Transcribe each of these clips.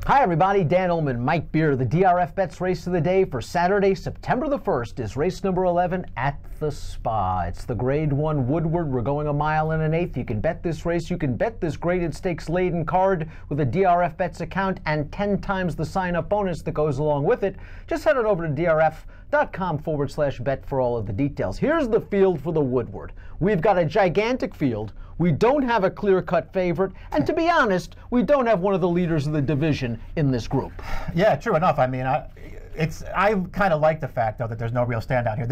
Hi everybody, Dan Illman, Mike Beer. The DRFBets race of the day for Saturday, September the 1st is race number 11 at the Spa. It's the Grade 1 Woodward. We're going 1 1/8 miles. You can bet this race. You can bet this graded stakes laden card with a DRFBets account and 10 times the sign-up bonus that goes along with it. Just head on over to DRF.com/bet for all of the details. Here's the field for the Woodward. We've got a gigantic field. We don't have a clear-cut favorite, and to be honest, we don't have one of the leaders of the division in this group. Yeah, true enough. I mean, I kind of like the fact, though, that there's no real standout here.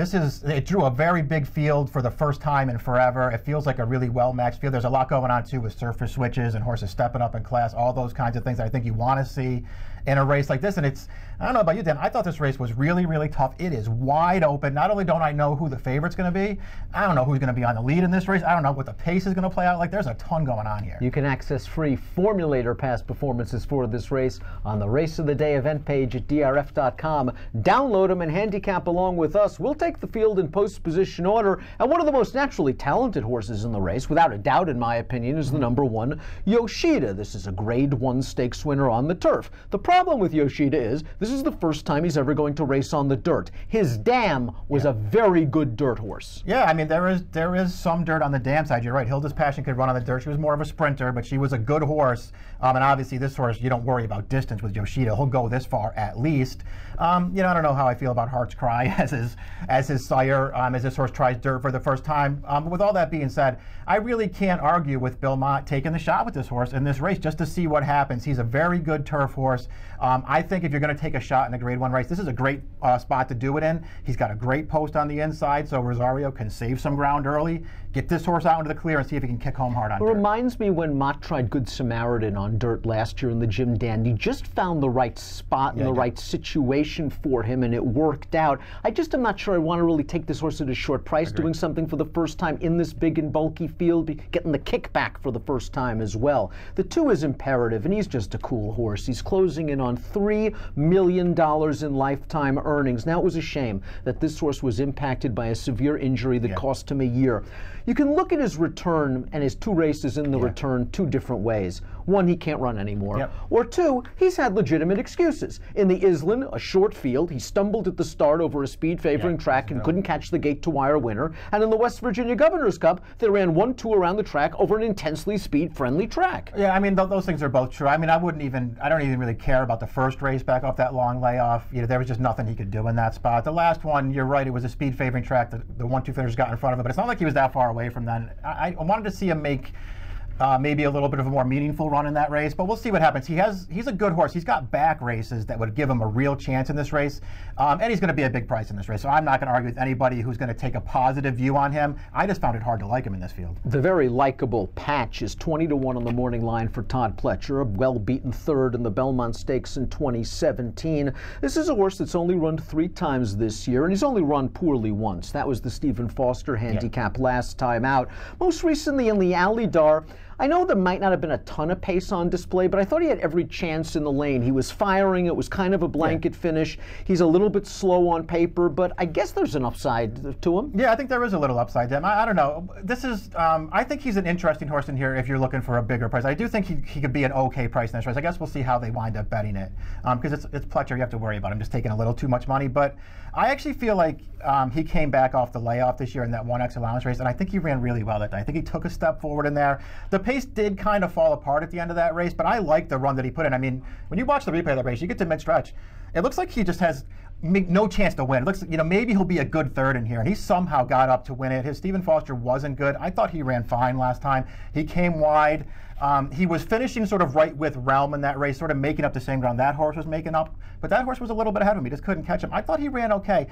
It drew a very big field for the first time in forever. It feels like a really well-matched field. There's a lot going on, too, with surface switches and horses stepping up in class, all those kinds of things that I think you want to see in a race like this. And I don't know about you, Dan, I thought this race was really, really tough. It is wide open. Not only don't I know who the favorite's going to be, I don't know who's going to be on the lead in this race. I don't know what the pace is going to play out like. There's a ton going on here. You can access free formulator past performances for this race on the Race of the Day event page at DRF.com. Download them and handicap along with us. We'll take the field in post position order, and one of the most naturally talented horses in the race, without a doubt in my opinion, is the number 1, Yoshida. This is a Grade 1 stakes winner on the turf. The problem with Yoshida is this is the first time he's ever going to race on the dirt. His dam was a very good dirt horse. Yeah, I mean, there is some dirt on the dam side. You're right. Hilda's Passion could run on the dirt. She was more of a sprinter, but she was a good horse. And obviously this horse, you don't worry about distance with Yoshida. He'll go this far at least. I don't know how I feel about Heart's Cry as his sire, as this horse tries dirt for the first time. But with all that being said, I really can't argue with Bill Mott taking the shot with this horse in this race just to see what happens. He's a very good turf horse. I think if you're going to take a shot in a Grade 1 race, this is a great spot to do it in. He's got a great post on the inside, so Rosario can save some ground early, get this horse out into the clear, and see if he can kick home hard on dirt. It reminds me when Mott tried Good Samaritan on dirt last year in the Jim Dan. He just found the right spot and the right situation for him, and it worked out. I just am not sure I want to really take this horse at a short price, doing something for the first time in this big and bulky field, getting the kickback for the first time as well. The 2 is imperative, and he's just a cool horse. He's closing in on $3 million in lifetime earnings. Now, it was a shame that this horse was impacted by a severe injury that cost him a year. You can look at his return and his 2 races in the return 2 different ways. 1, he can't run anymore. Or 2, he's had legitimate excuses. In the Island, a short field, he stumbled at the start over a speed-favoring track and couldn't catch the gate-to-wire winner. And in the West Virginia Governor's Cup, they ran 1-2 around the track over an intensely speed-friendly track. Yeah, I mean, those things are both true. I mean, I don't even really care about the first race back off that long layoff. There was just nothing he could do in that spot. The last one, you're right, it was a speed-favoring track. The 1-2 finishers got in front of him, but it's not like he was that far away from that. I wanted to see him make maybe a little bit of a more meaningful run in that race, but we'll see what happens. He's a good horse. He's got back races that would give him a real chance in this race, and he's going to be a big price in this race. So I'm not going to argue with anybody who's going to take a positive view on him. I just found it hard to like him in this field. The very likable Patch is 20-1 on the morning line for Todd Pletcher, a well-beaten 3rd in the Belmont Stakes in 2017. This is a horse that's only run 3 times this year, and he's only run poorly once. That was the Stephen Foster handicap last time out. Most recently in the Alley Dar, I know there might not have been a ton of pace on display, but I thought he had every chance in the lane. He was firing. It was kind of a blanket finish. He's a little bit slow on paper, but I guess there's an upside to him. Yeah, I think there is a little upside to him. I don't know. This is, I think he's an interesting horse in here if you're looking for a bigger price. I do think he could be an okay price in this race. I guess we'll see how they wind up betting it. Because it's Pletcher, you have to worry about him just taking a little too much money. But I actually feel like he came back off the layoff this year in that 1X allowance race, and I think he ran really well that day. I think he took a step forward in there. The pace did kind of fall apart at the end of that race, but I like the run that he put in. I mean, when you watch the replay of that race, you get to mid-stretch, it looks like he just has no chance to win. It looks, maybe he'll be a good 3rd in here, and he somehow got up to win it. His Stephen Foster wasn't good. I thought he ran fine last time. He came wide. He was finishing sort of right with Realm in that race, sort of making up the same ground that horse was making up, but that horse was a little bit ahead of him. He just couldn't catch him. I thought he ran okay.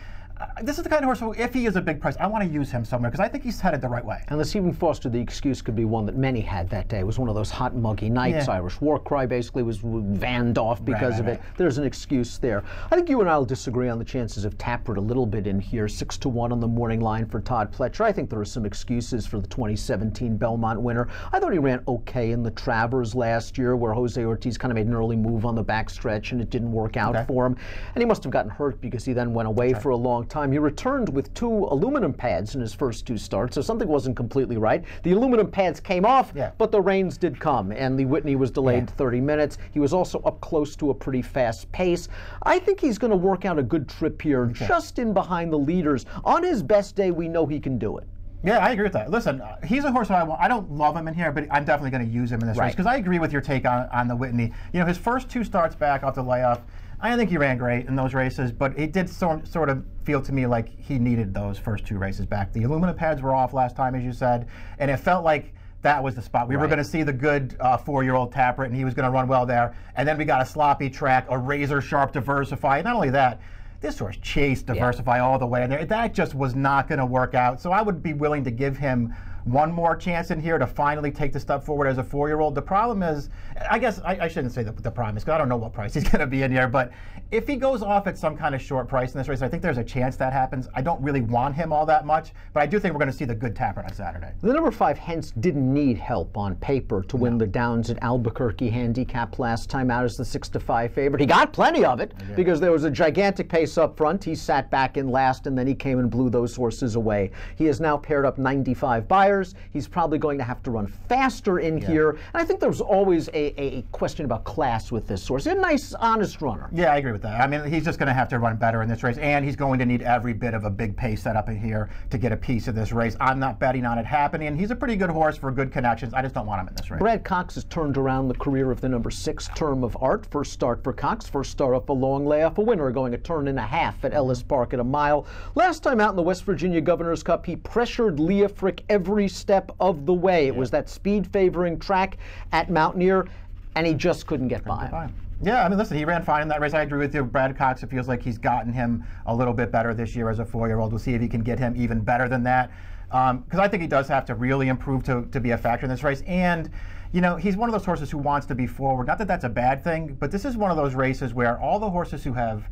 This is the kind of horse who, if he is a big price, I want to use him somewhere because I think he's headed the right way. And the Stephen Foster, the excuse could be one that many had that day. It was one of those hot, muggy nights. Irish War Cry basically was vanned off because of it. There's an excuse there. I think you and I will disagree. disagree on the chances of Taproot a little bit in here. 6-1 on the morning line for Todd Pletcher. I think there are some excuses for the 2017 Belmont winner. I thought he ran okay in the Travers last year, where Jose Ortiz kind of made an early move on the backstretch and it didn't work out for him. And he must have gotten hurt because he then went away for a long time. He returned with 2 aluminum pads in his first 2 starts, so something wasn't completely right. The aluminum pads came off, but the rains did come, and the Whitney was delayed 30 minutes. He was also up close to a pretty fast pace. I think he's going to work out a good trip here, just in behind the leaders. On his best day, we know he can do it. Yeah, I agree with that. Listen, he's a horse that I don't love him in here, but I'm definitely going to use him in this race, because I agree with your take on the Whitney. You know, his first 2 starts back off the layoff, I think he ran great in those races, but it did sort of feel to me like he needed those first 2 races back. The aluminum pads were off last time, as you said, and it felt like that was the spot. We were going to see the good 4-year-old Taproot, and he was going to run well there. And then we got a sloppy track, a razor-sharp Diversify. And not only that, this horse chased Diversify all the way in there. That just was not going to work out. So I would be willing to give him one more chance in here to finally take the step forward as a 4-year-old. The problem is, I guess I shouldn't say the problem is, because I don't know what price he's going to be in here, but if he goes off at some kind of short price in this race, I think there's a chance that happens. I don't really want him all that much, but I do think we're going to see the good Taproot on Saturday. The number 5 Hence didn't need help on paper to win the Downs at Albuquerque handicap last time out as the 6-5 favorite. He got plenty of it because there was a gigantic pace up front. He sat back in last, and then he came and blew those horses away. He has now paired up 95 buyers. He's probably going to have to run faster in here. And I think there's always a question about class with this horse. He's a nice, honest runner. Yeah, I agree with that. I mean, he's just going to have to run better in this race, and he's going to need every bit of a big pace set up in here to get a piece of this race. I'm not betting on it happening. He's a pretty good horse for good connections. I just don't want him in this race. Brad Cox has turned around the career of the number 6 Term of Art. First start for Cox. First start off a long layoff. A winner going a turn and a half at Ellis Park at a mile. Last time out in the West Virginia Governor's Cup, he pressured Leah Frick every step of the way. It was that speed-favoring track at Mountaineer, and he just couldn't get by him. Yeah, I mean, listen, he ran fine in that race. I agree with you. Brad Cox, it feels like he's gotten him a little bit better this year as a 4-year-old. We'll see if he can get him even better than that, because I think he does have to really improve to be a factor in this race. And, you know, he's one of those horses who wants to be forward. Not that that's a bad thing, but this is one of those races where all the horses who have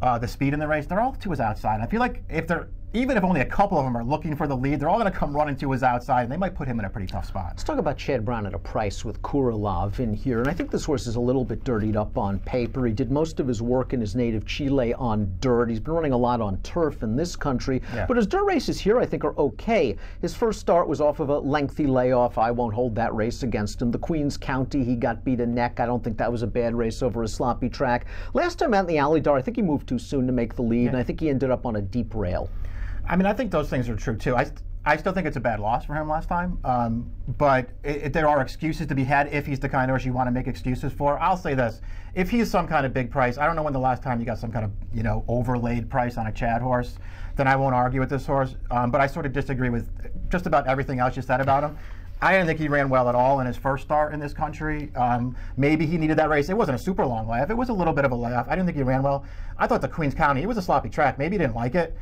the speed in the race, they're all to his outside. And I feel like even if only a couple of them are looking for the lead, they're all going to come running to his outside, and they might put him in a pretty tough spot. Let's talk about Chad Brown at a price with Kuralov in here. And I think this horse is a little bit dirtied up on paper. He did most of his work in his native Chile on dirt. He's been running a lot on turf in this country. But his dirt races here, I think, are okay. His first start was off of a lengthy layoff. I won't hold that race against him. The Queens County, he got beat a neck. I don't think that was a bad race over a sloppy track. Last time out in the Alydar, I think he moved too soon to make the lead, and I think he ended up on a deep rail. I mean, I think those things are true, too. I still think it's a bad loss for him last time, but there are excuses to be had if he's the kind of horse you want to make excuses for. I'll say this. If he's some kind of big price, I don't know when the last time you got some kind of, you know, overlaid price on a Chad horse, then I won't argue with this horse. But I sort of disagree with just about everything else you said about him. I didn't think he ran well at all in his first start in this country. Maybe he needed that race. It wasn't a super long layoff. It was a little bit of a layoff. I didn't think he ran well. I thought the Queens County, it was a sloppy track. Maybe he didn't like it.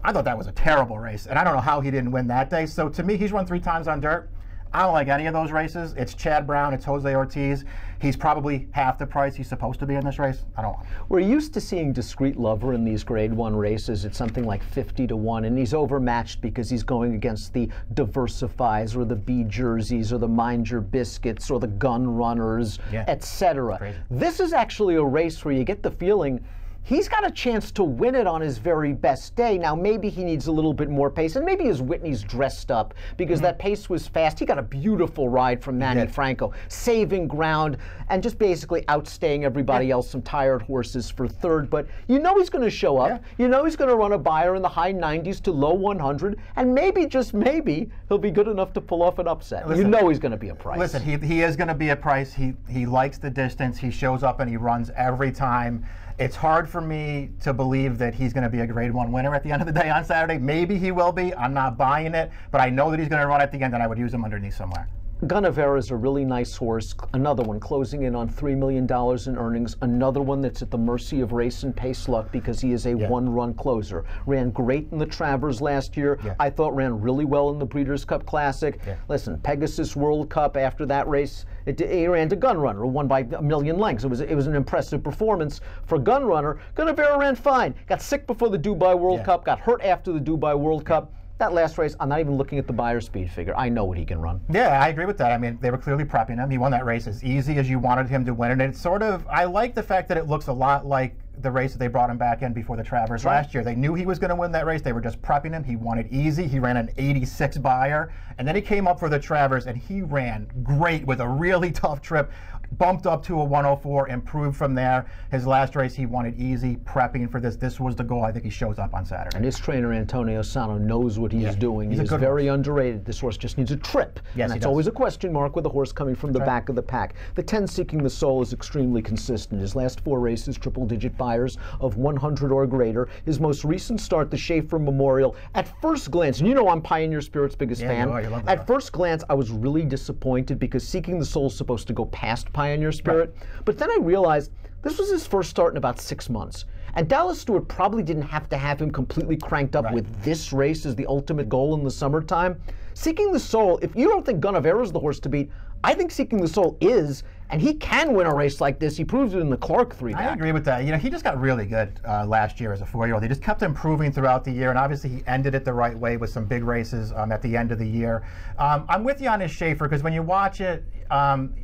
I thought that was a terrible race, and I don't know how he didn't win that day. So to me, he's run 3 times on dirt. I don't like any of those races. It's Chad Brown, it's Jose Ortiz. He's probably half the price he's supposed to be in this race. I don't want him. We're used to seeing Discreet Lover in these Grade 1 races at something like 50-1, and he's overmatched because he's going against the Diversifies or the B Jerseys or the Mind Your Biscuits or the Gun Runners, etc. This is actually a race where you get the feeling he's got a chance to win it on his very best day. Now, maybe he needs a little bit more pace, and maybe his Whitney's dressed up because that pace was fast. He got a beautiful ride from Manny Franco, saving ground and just basically outstaying everybody else, some tired horses for third. But you know he's going to show up. You know he's going to run a buyer in the high 90s to low 100, and maybe, just maybe, he'll be good enough to pull off an upset. Listen, you know he's going to be a price. Listen, he is going to be a price. He likes the distance. He shows up and he runs every time. It's hard for me to believe that he's going to be a Grade 1 winner at the end of the day on Saturday. Maybe he will be. I'm not buying it, but I know that he's going to run at the end, and I would use him underneath somewhere. Gunnevera is a really nice horse. Another one closing in on $3 million in earnings. Another one that's at the mercy of race and pace luck because he is a one-run closer. Ran great in the Travers last year. I thought ran really well in the Breeders' Cup Classic. Listen, Pegasus World Cup after that race, he ran to Gunrunner, won by a million lengths. It was an impressive performance for Gunrunner. Gunnevera ran fine. Got sick before the Dubai World Cup. Got hurt after the Dubai World Cup. That last race, I'm not even looking at the buyer speed figure. I know what he can run. Yeah, I agree with that. I mean, they were clearly prepping him. He won that race as easy as you wanted him to win it. And it's sort of, I like the fact that it looks a lot like the race that they brought him back in before the Travers last year. They knew he was going to win that race. They were just prepping him. He won it easy. He ran an 86 buyer. And then he came up for the Travers, and he ran great with a really tough trip. Bumped up to a 104, improved from there. His last race, he won it easy, prepping for this. This was the goal. I think he shows up on Saturday. And his trainer, Antonio Sano, knows what he's doing. He's very underrated. This horse just needs a trip. Yes, and that's always a question mark with a horse coming from the back of the pack. The 10 Seeking the Soul is extremely consistent. His last 4 races, triple-digit buyers of 100 or greater. His most recent start, the Schaefer Memorial, at first glance, and you know I'm Pioneer Spirit's biggest fan. At first glance, I was really disappointed because Seeking the Soul is supposed to go past Pioneer Spirit. But then I realized this was his first start in about 6 months. And Dallas Stewart probably didn't have to have him completely cranked up with this race as the ultimate goal in the summertime. Seeking the Soul, if you don't think Gunnevera is the horse to beat, I think Seeking the Soul is, and he can win a race like this. He proved it in the Clark 3-back. I agree with that. You know, he just got really good last year as a 4-year-old. He just kept improving throughout the year, and obviously he ended it the right way with some big races at the end of the year. I'm with you on his Schaefer, because when you watch it,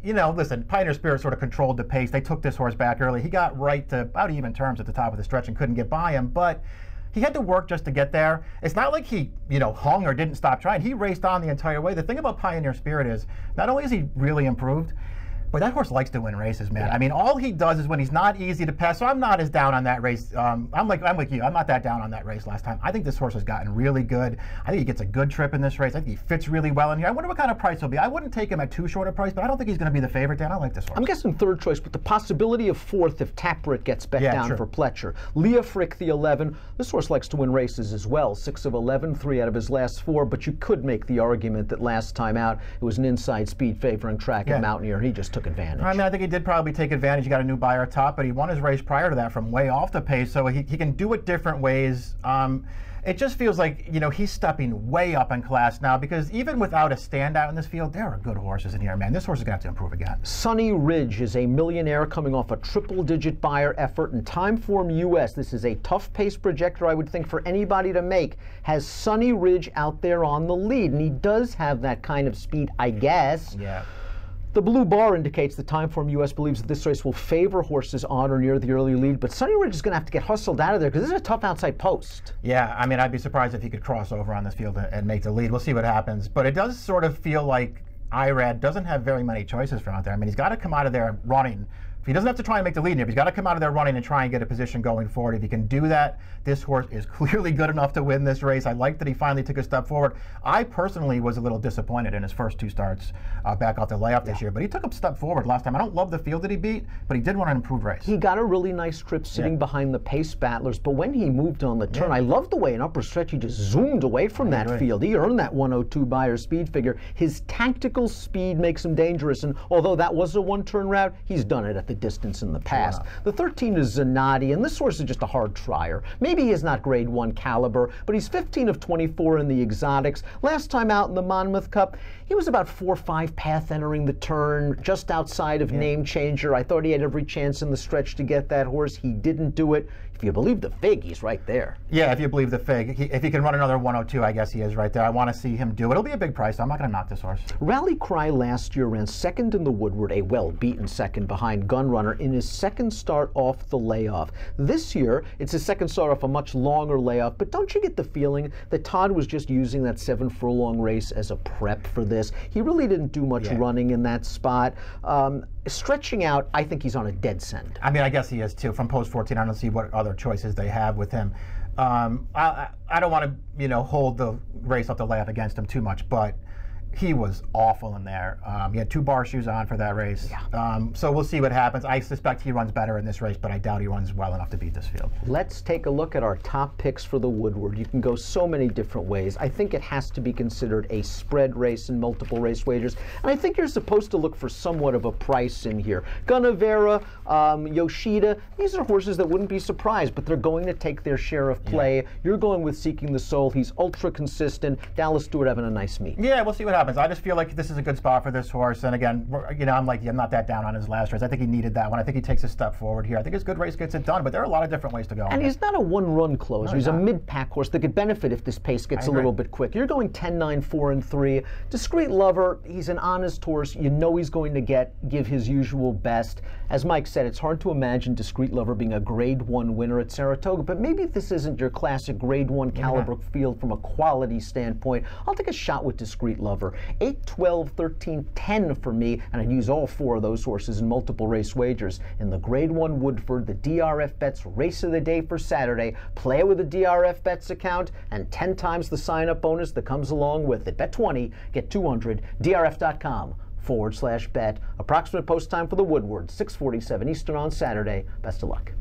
you know, listen, Pioneer Spirit sort of controlled the pace. They took this horse back early. He got right to about even terms at the top of the stretch and couldn't get by him, but he had to work just to get there. It's not like he, you know, hung or didn't stop trying. He raced on the entire way. The thing about Pioneer Spirit is, not only is he really improved, but that horse likes to win races, man. I mean, all he does is when he's not easy to pass. So I'm not as down on that race. I'm like you. I'm not that down on that race last time. I think this horse has gotten really good. I think he gets a good trip in this race. I think he fits really well in here. I wonder what kind of price he'll be. I wouldn't take him at too short a price, but I don't think he's going to be the favorite, Dan. I like this horse. I'm guessing third choice, but the possibility of fourth if Taprit gets bet down for Pletcher. Leah Frick, the 11. This horse likes to win races as well. 6 of 11, 3 out of his last 4, but you could make the argument that last time out it was an inside speed favoring track at Mountaineer, and he just took advantage. I mean, I think he did probably take advantage. He got a new buyer top, but he won his race prior to that from way off the pace, so he can do it different ways. It just feels like, you know, he's stepping way up in class now, because even without a standout in this field, there are good horses in here, man. This horse is going to have to improve again. Sunny Ridge is a millionaire coming off a triple-digit buyer effort in Timeform US. This is a tough pace projector, I would think, for anybody to make. Has Sunny Ridge out there on the lead, and he does have that kind of speed, I guess. Yeah. The blue bar indicates that Timeform US believes that this race will favor horses on or near the early lead, but Sunny Ridge is going to have to get hustled out of there because this is a tough outside post. Yeah, I mean, I'd be surprised if he could cross over on this field and make the lead. We'll see what happens. But it does sort of feel like IRAD doesn't have very many choices from out there. I mean, he's got to come out of there running. He doesn't have to try and make the lead here, but he's got to come out of there running and try and get a position going forward. If he can do that, this horse is clearly good enough to win this race. I like that he finally took a step forward. I personally was a little disappointed in his first 2 starts back off the layoff this year, but he took a step forward last time. I don't love the field that he beat, but he did run an improved race. He got a really nice trip sitting behind the pace battlers, but when he moved on the turn, I love the way in upper stretch he just zoomed away from that field. He earned that 102 buyer speed figure. His tactical speed makes him dangerous, and although that was a one-turn route, he's done it at the distance in the past. The 13 is Zanatti, and this horse is just a hard trier. Maybe he is not grade 1 caliber, but he's 15 of 24 in the exotics. Last time out in the Monmouth Cup, he was about 4-5 path entering the turn, just outside of name changer. I thought he had every chance in the stretch to get that horse. He didn't do it. If you believe the fig, he's right there. Yeah, if you believe the fig. If he can run another 102, I guess he is right there. I want to see him do it. It'll be a big price. I'm not going to knock this horse. Rally Cry last year ran second in the Woodward, a well-beaten second behind Gunrunner, in his second start off the layoff. This year, it's his second start off a much longer layoff, but don't you get the feeling that Todd was just using that 7-furlong race as a prep for this? He really didn't do much running in that spot. Stretching out, I think he's on a dead send. I mean, I guess he is too. From post 14, I don't see what other choices they have with him. I don't want to, you know, hold the race off the layup against him too much, but he was awful in there. He had 2 bar shoes on for that race. Yeah. So we'll see what happens. I suspect he runs better in this race, but I doubt he runs well enough to beat this field. Let's take a look at our top picks for the Woodward. You can go so many different ways. I think it has to be considered a spread race in multiple race wagers. And I think you're supposed to look for somewhat of a price in here. Gunnevera, Yoshida, these are horses that wouldn't be surprised, but they're going to take their share of play. Yeah. You're going with Seeking the Soul. He's ultra consistent. Dallas Stewart having a nice meet. Yeah, we'll see what happens. I just feel like this is a good spot for this horse. And again, I'm not that down on his last race. I think he needed that one. I think he takes a step forward here. I think his good race gets it done, but there are a lot of different ways to go. And he's not a one-run closer. He's a mid-pack horse that could benefit if this pace gets a little bit quick. You're going 10, 9, 4, and 3. Discreet Lover, he's an honest horse. You know he's going to give his usual best. As Mike said, it's hard to imagine Discreet Lover being a Grade 1 winner at Saratoga, but maybe this isn't your classic Grade 1 caliber field from a quality standpoint. I'll take a shot with Discreet Lover. 8, 12, 13, 10 for me, and I'd use all 4 of those horses in multiple race wagers. In the Grade 1 Woodford, the DRFBets race of the day for Saturday. Play with a DRFBets account and 10 times the sign-up bonus that comes along with it. Bet 20, get 200, drf.com/bet. Approximate post time for the Woodward, 6:47 Eastern on Saturday. Best of luck.